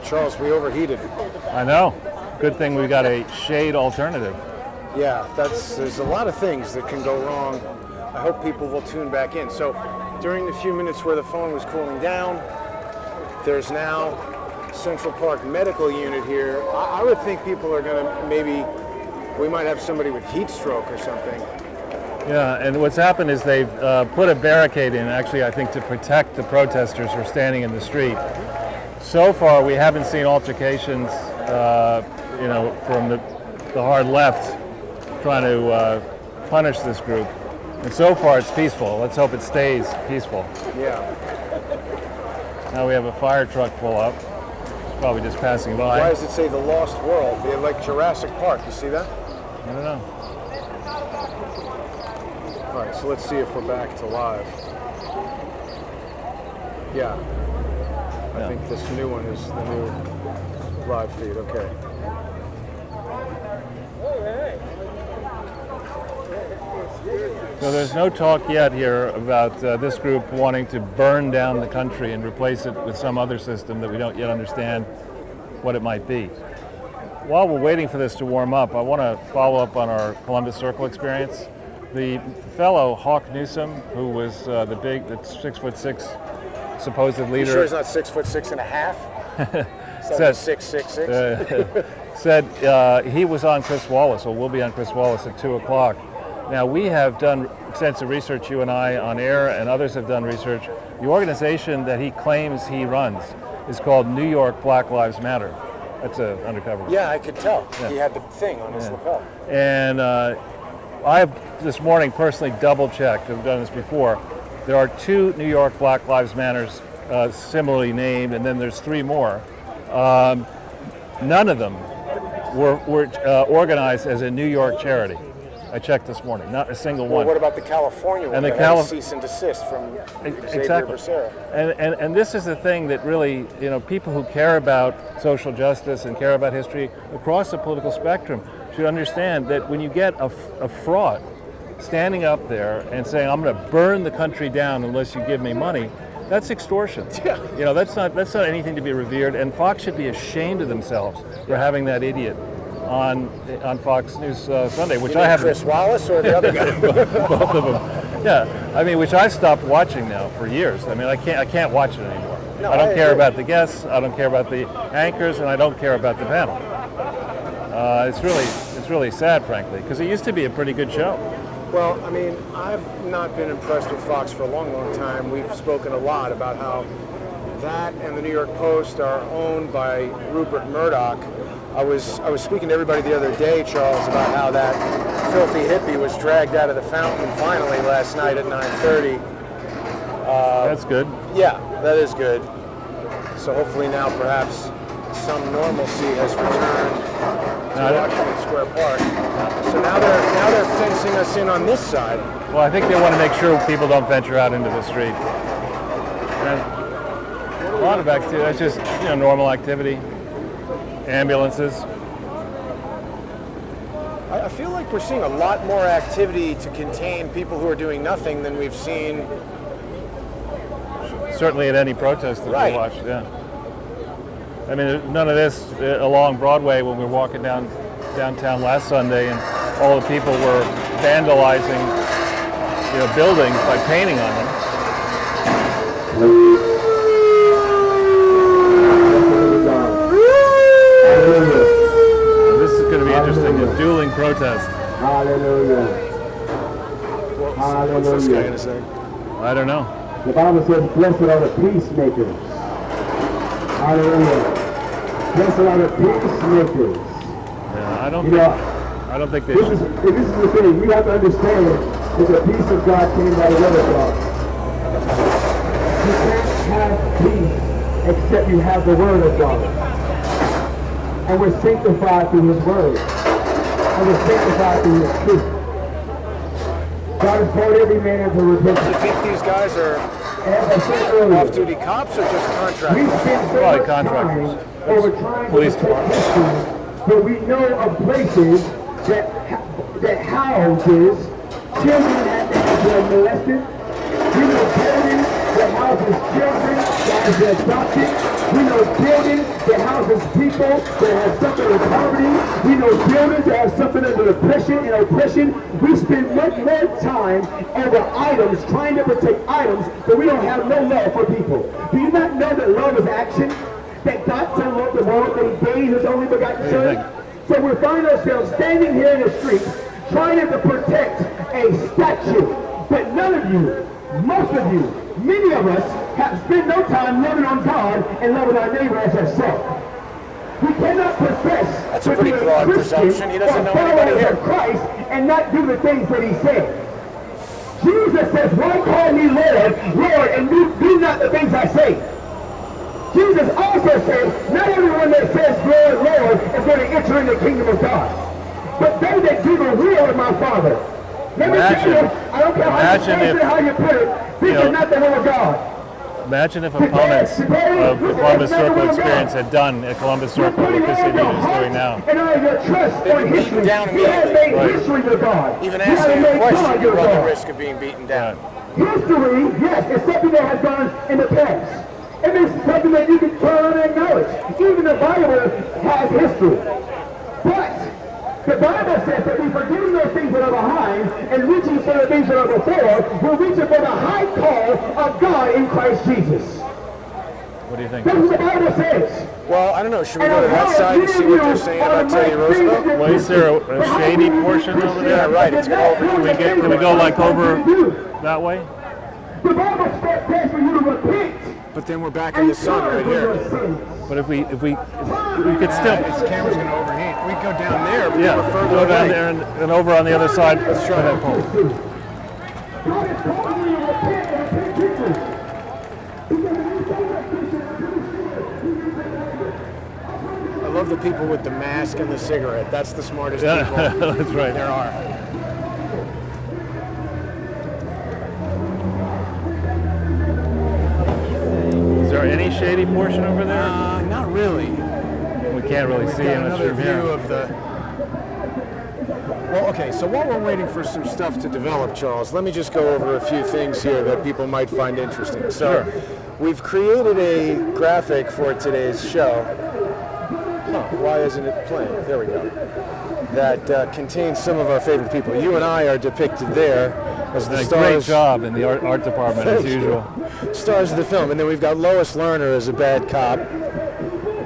Charles, we overheated. I know. Good thing we got a shade alternative. Yeah, there's a lot of things that can go wrong. I hope people will tune back in. So during the few minutes where the phone was cooling down, there's now Central Park Medical Unit here. I would think people are going to we might have somebody with heat stroke or something. Yeah, and what's happened is they've put a barricade in, actually, I think, to protect the protesters who are standing in the street. So far, we haven't seen altercations, from the hard left trying to punish this group. And so far, it's peaceful. Let's hope it stays peaceful. Yeah. Now we have a fire truck pull up. It's probably just passing by. Why does it say the Lost World? They're like Jurassic Park. You see that? I don't know. All right, so let's see if we're back to live. Yeah. I think this new one is the new live feed. Okay. So there's no talk yet here about this group wanting to burn down the country and replace it with some other system that we don't yet understand what it might be. While we're waiting for this to warm up, I want to follow up on our Columbus Circle experience. The fellow Hawk Newsom, who was the 6'6" supposed leader. You sure he's not 6'6.5"? Said 6'6". Said he was on Chris Wallace, or will be on Chris Wallace at 2 o'clock. Now, we have done extensive research, you and I, on air, and others have done research. The organization that he claims he runs is called New York Black Lives Matter. That's an undercover. Yeah, I could tell. Yeah. He had the thing on his lapel. And I have this morning personally double-checked, I've done this before. There are 2 New York Black Lives Matters similarly named, and then there's 3 more. None of them were organized as a New York charity. I checked this morning, not a single one. What about the California one? And the had a cease and desist from Xavier Becerra? And this is the thing that really, people who care about social justice and care about history across the political spectrum should understand that when you get a fraud standing up there and saying, I'm going to burn the country down unless you give me money, that's extortion. Yeah. That's not anything to be revered, and Fox should be ashamed of themselves for having that idiot on Fox News Sunday, which I have. Chris Wallace or the other guy? Both of them. Yeah, I mean, which I've stopped watching now for years. I mean, I can't watch it anymore. No, I don't care about the guests, I don't care about the anchors, and I don't care about the panel. It's really sad, frankly, because it used to be a pretty good show. Well, I mean, I've not been impressed with Fox for a long, long time. We've spoken a lot about how that and the New York Post are owned by Rupert Murdoch. I was speaking to everybody the other day, Charles, about how that filthy hippie was dragged out of the fountain finally last night at 9:30. That's good. Yeah, that is good. So hopefully now perhaps some normalcy has returned to Washington Square Park. So now they're fencing us in on this side. Well, I think they want to make sure people don't venture out into the street. And a lot of activity, it's just normal activity. Ambulances. I feel like we're seeing a lot more activity to contain people who are doing nothing than we've seen. Certainly at any protest that Right. we watched, yeah. I mean, none of this along Broadway when we were walking downtown last Sunday, and all the people were vandalizing, buildings by painting on them. This is going to be interesting, a dueling protest. Hallelujah. What's this guy going to say? I don't know. The Bible says, blessed are the peacemakers. Hallelujah. Blessed are the peacemakers. Yeah, I don't think they this should. is the thing. You have to understand that the peace of God came by the word of God. You can't have peace except you have the word of God. And we're sanctified through his word. And we're sanctified through his truth. God has called every man into repentance. Do you think these guys are off-duty cops or just contractors? We spend so Probably much contractors. time over trying Police to protect history, but we know of places that houses children that were molested. We know veterans that houses children that have been adopted. We know buildings that houses people that have suffered with poverty. We know buildings that have suffered under depression and oppression. We spend much more time over items, trying to protect items, but we don't have no love for people. Do you not know that love is action? That God so loved the world that he gave his only begotten Son? So we find ourselves standing here in the street trying to protect a statue. But none of you, most of you, many of us have spent no time loving on God and loving our neighbor as ourselves. We cannot profess a pretty broad presumption. He doesn't know anybody here. Of Christ and not do the things that he said. Jesus says, why call me Lord, Lord, and do not the things I say? Jesus also said, not everyone that says Lord, Lord is going to enter in the kingdom of God, but they that do the will of my Father. Let me tell you, I don't care how you put it, this is not the will of God. Imagine if opponents of the Columbus Circle experience had done at Columbus Circle what this idiot is doing now. And all your trust on history. He has made history to God. Even asking a question, you run the risk of being beaten down. History, yes, is something that has gone in the past. It is something that you can turn and acknowledge. Even the Bible has history. But the Bible says that we forgetting those things that are behind and reaching for the things that are before, we're reaching for the high call of God in Christ Jesus. What do you think? That's what the Bible says. Well, I don't know. Should we go to that side and see what they're saying about Theodore Roosevelt? Well, is there a shady portion over there? Yeah, right. It's over. Can we go like over that way? The Bible says for you to repent. But then we're back in the sun right here. But if we could still. This camera's going to overheat. We go down there, but Yeah, we're further go down away. there and over on the other side. Let's try that pole. God is calling you to repent and repent quickly. I love the people with the mask and the cigarette. That's the smartest Yeah, people that's right. there are. Is there any shady portion over there? Not really. We can't really We've see got it another from view here. of the. Well, okay. So while we're waiting for some stuff to develop, Charles, let me just go over a few things here that people might find interesting. So, we've created a graphic for today's show. Why isn't it playing? There we go. That contains some of our favorite people. You and I are depicted there as the stars. Great job in the art department as usual. Stars of the film. And then we've got Lois Lerner as a bad cop.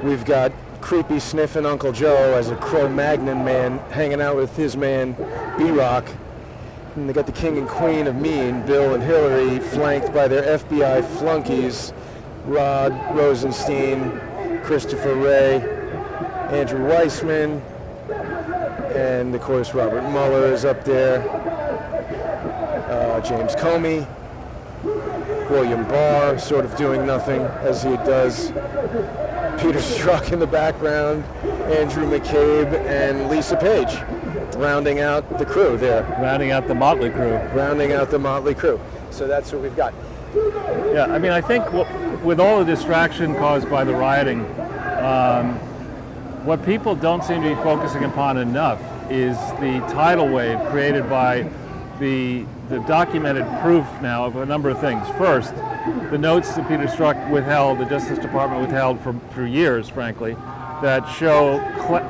We've got creepy sniffing Uncle Joe as a Cro-Magnon man hanging out with his man B-Rock. And they got the king and queen of mean, Bill and Hillary, flanked by their FBI flunkies, Rod Rosenstein, Christopher Wray, Andrew Weissman, and of course Robert Mueller is up there, James Comey, William Barr sort of doing nothing as he does, Peter Strzok in the background, Andrew McCabe, and Lisa Page rounding out the crew there. Rounding out the motley crew. Rounding out the motley crew. So that's what we've got. Yeah, I mean, I think with all the distraction caused by the rioting, what people don't seem to be focusing upon enough is the tidal wave created by the documented proof now of a number of things. First, the notes that Peter Strzok withheld, the Justice Department withheld for years, frankly, that show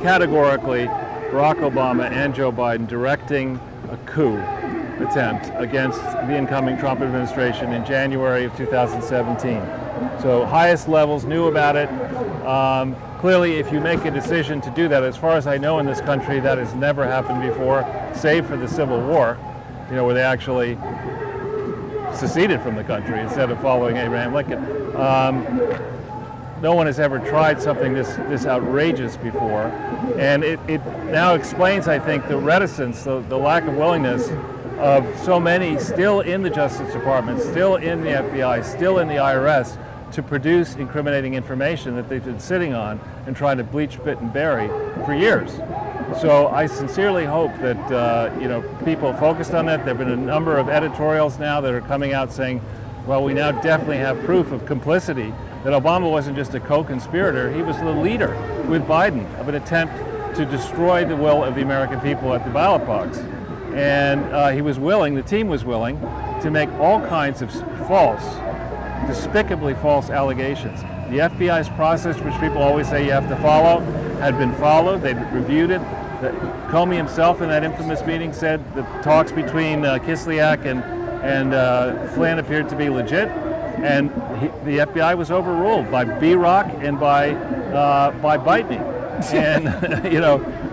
categorically Barack Obama and Joe Biden directing a coup attempt against the incoming Trump administration in January of 2017. So highest levels knew about it. Clearly, if you make a decision to do that, as far as I know in this country, that has never happened before, save for the Civil War, where they actually seceded from the country instead of following Abraham Lincoln. No one has ever tried something this outrageous before, and it now explains, I think, the reticence, the lack of willingness of so many still in the Justice Department, still in the FBI, still in the IRS, to produce incriminating information that they've been sitting on and trying to bleach, spit, and bury for years. So I sincerely hope that people focused on that. There have been a number of editorials now that are coming out saying, well, we now definitely have proof of complicity, that Obama wasn't just a co-conspirator, he was the leader with Biden of an attempt to destroy the will of the American people at the ballot box. And he was willing, the team was willing, to make all kinds of false despicably false allegations. The FBI's process, which people always say you have to follow, had been followed. They'd reviewed it. Comey himself in that infamous meeting said the talks between Kislyak and Flynn appeared to be legit, and the FBI was overruled by B-Rock and by Bitney. And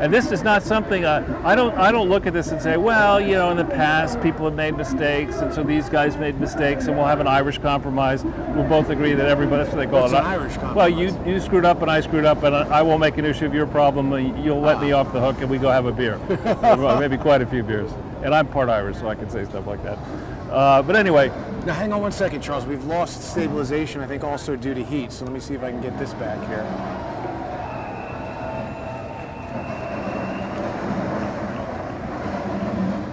and this is not something I don't look at this and say, well, in the past people have made mistakes, and so these guys made mistakes, and we'll have an Irish compromise. We'll both agree that everybody, that's what they call What's it. an Irish compromise? Well, you screwed up and I screwed up, and I won't make an issue of your problem. You'll let me off the hook, and we go have a beer, well, maybe quite a few beers. And I'm part Irish, so I can say stuff like that. But anyway. Now hang on one second, Charles. We've lost stabilization, I think also due to heat. So let me see if I can get this back here.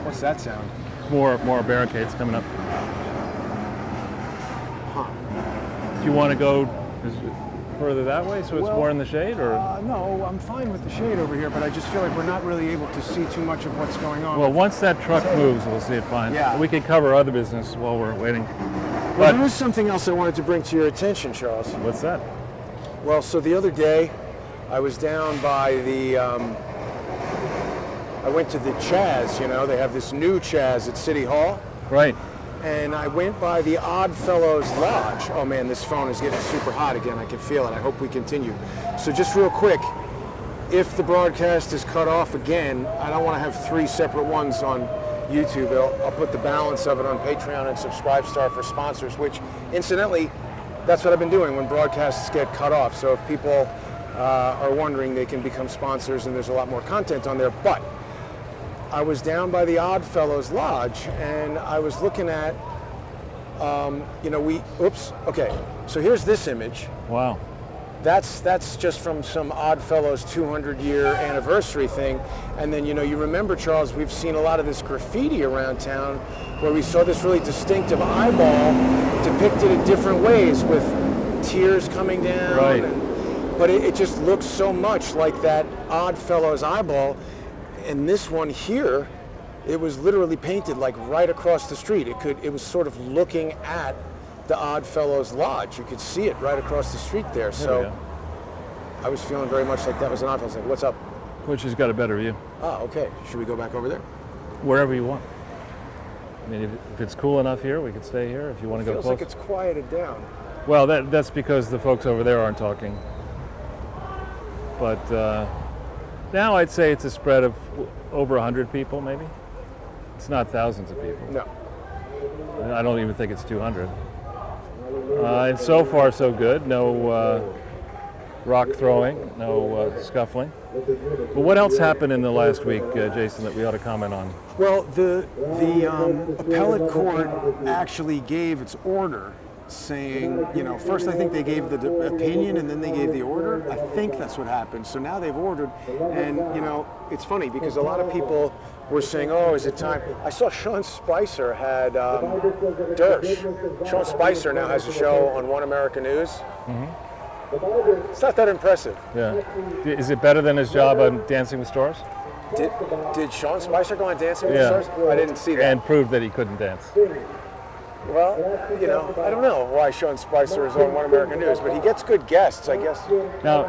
What's that sound? More barricades coming up. Huh. Do you want to go further that way so it's more in the shade, or? No, I'm fine with the shade over here, but I just feel like we're not really able to see too much of what's going on. Well, once that truck moves, we'll see it fine. Yeah. We can cover other business while we're waiting. Well, there is something else I wanted to bring to your attention, Charles. What's that? Well, so the other day, I was down by the, I went to the Chaz, they have this new Chaz at City Hall. Right. And I went by the Odd Fellows Lodge. Oh man, this phone is getting super hot again. I can feel it. I hope we continue. So just real quick, if the broadcast is cut off again, I don't want to have 3 separate ones on YouTube. I'll put the balance of it on Patreon and Subscribestar for sponsors, which incidentally, that's what I've been doing when broadcasts get cut off. So if people are wondering, they can become sponsors, and there's a lot more content on there. But I was down by the Odd Fellows Lodge, and I was looking at, okay, so here's this image. Wow. That's just from some Odd Fellows 200-year anniversary thing. And then, you remember, Charles, we've seen a lot of this graffiti around town where we saw this really distinctive eyeball depicted in different ways with tears coming down. Right. But it just looks so much like that Odd Fellows eyeball. And this one here, it was literally painted like right across the street. It was sort of looking at the Odd Fellows Lodge. You could see it right across the street there. So I was feeling very much like that was an Odd Fellows thing. What's up? Which has got a better view. Oh, okay. Should we go back over there? Wherever you want. I mean, if it's cool enough here, we could stay here. If you want to go close. Feels like it's quieted down. Well, that's because the folks over there aren't talking. But now I'd say it's a spread of over 100 people, maybe. It's not thousands of people. No. I don't even think it's 200. And so far, so good. No rock throwing, no scuffling. But what else happened in the last week, Jason, that we ought to comment on? Well, the appellate court actually gave its order saying, first I think they gave the opinion and then they gave the order. I think that's what happened. So now they've ordered, and it's funny because a lot of people were saying, oh, is it time? I saw Sean Spicer had Dersh. Sean Spicer now has a show on One American News. Mm-hmm. It's not that impressive. Yeah. Is it better than his job on Dancing with Stars? Did Sean Spicer go on Dancing with the Stars? I didn't see that. And proved that he couldn't dance. Well, I don't know why Sean Spicer is on One American News, but he gets good guests, I guess. Now,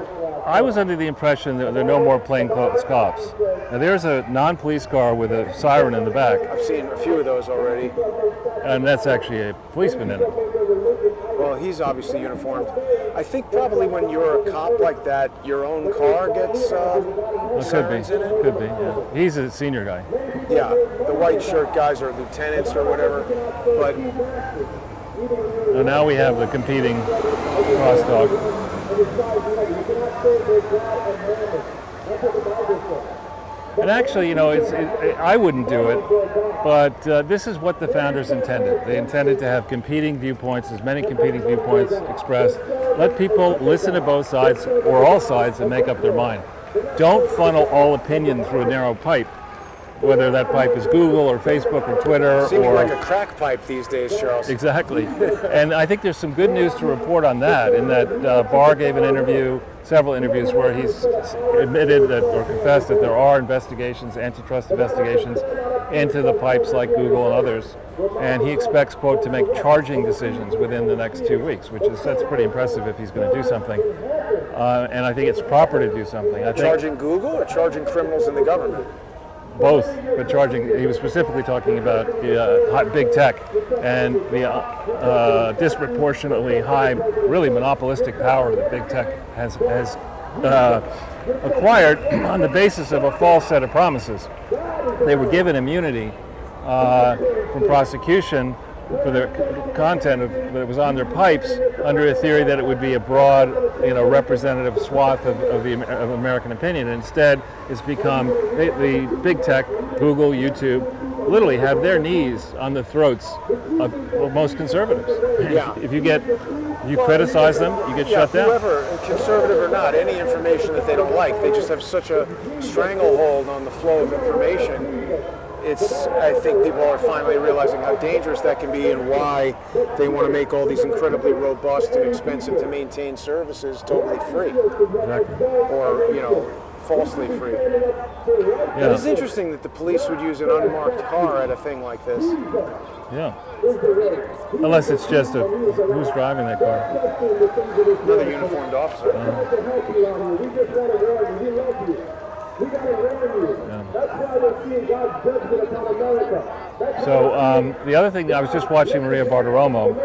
I was under the impression that there are no more plainclothes cops. Now, there's a non-police car with a siren in the back. I've seen a few of those already. And that's actually a policeman in it. Well, he's obviously uniformed. I think probably when you're a cop like that, your own car gets sirens in it. Could be, yeah. He's a senior guy. Yeah, the white shirt guys are lieutenants or whatever. But now we have the competing crosstalk. And actually, I wouldn't do it, but this is what the founders intended. They intended to have competing viewpoints, as many competing viewpoints expressed. Let people listen to both sides, or all sides, and make up their mind. Don't funnel all opinion through a narrow pipe, whether that pipe is Google or Facebook or Twitter. Seeming like a crack pipe these days, Charles. Exactly. And I think there's some good news to report on that, in that Barr gave an interview, several interviews, where he's admitted that, or confessed that there are investigations, antitrust investigations, into the pipes like Google and others. And he expects, quote, to make charging decisions within the next 2 weeks, that's pretty impressive if he's going to do something. And I think it's proper to do something. I think Charging Google or charging criminals in the government? both, but he was specifically talking about big tech and the disproportionately high, really monopolistic power that big tech has acquired on the basis of a false set of promises. They were given immunity from prosecution for the content that was on their pipes under a theory that it would be a broad, representative swath of American opinion. And instead, it's become the big tech, Google, YouTube, literally have their knees on the throats of most conservatives. Yeah. If you criticize them, you get shut down. Whoever, conservative or not, any information that they don't like, they just have such a stranglehold on the flow of information. I think people are finally realizing how dangerous that can be and why they want to make all these incredibly robust and expensive to maintain services totally free. Exactly. Or, falsely free. Yeah. It is interesting that the police would use an unmarked car at a thing like this. Yeah. Unless it's just who's driving that car? Another uniformed officer. So the other thing, I was just watching Maria Bartiromo,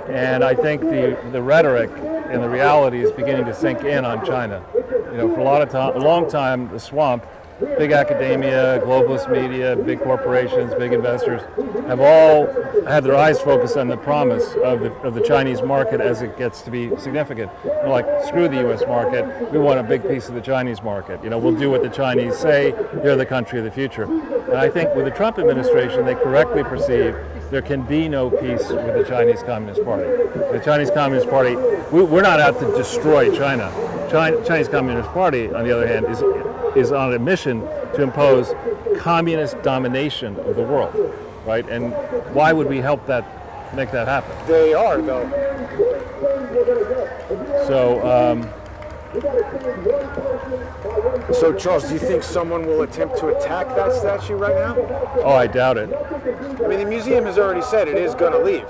and I think the rhetoric and the reality is beginning to sink in on China. For a long time, the swamp, big academia, globalist media, big corporations, big investors, have all had their eyes focused on the promise of the Chinese market as it gets to be significant. They're like, screw the U.S. market, we want a big piece of the Chinese market. We'll do what the Chinese say, they're the country of the future. And I think with the Trump administration, they correctly perceive there can be no peace with the Chinese Communist Party. The Chinese Communist Party, we're not out to destroy China. Chinese Communist Party, on the other hand, is on a mission to impose communist domination of the world, right? And why would we help make that happen? They are, though. So, Charles, do you think someone will attempt to attack that statue right now? Oh, I doubt it. I mean, the museum has already said it is going to leave.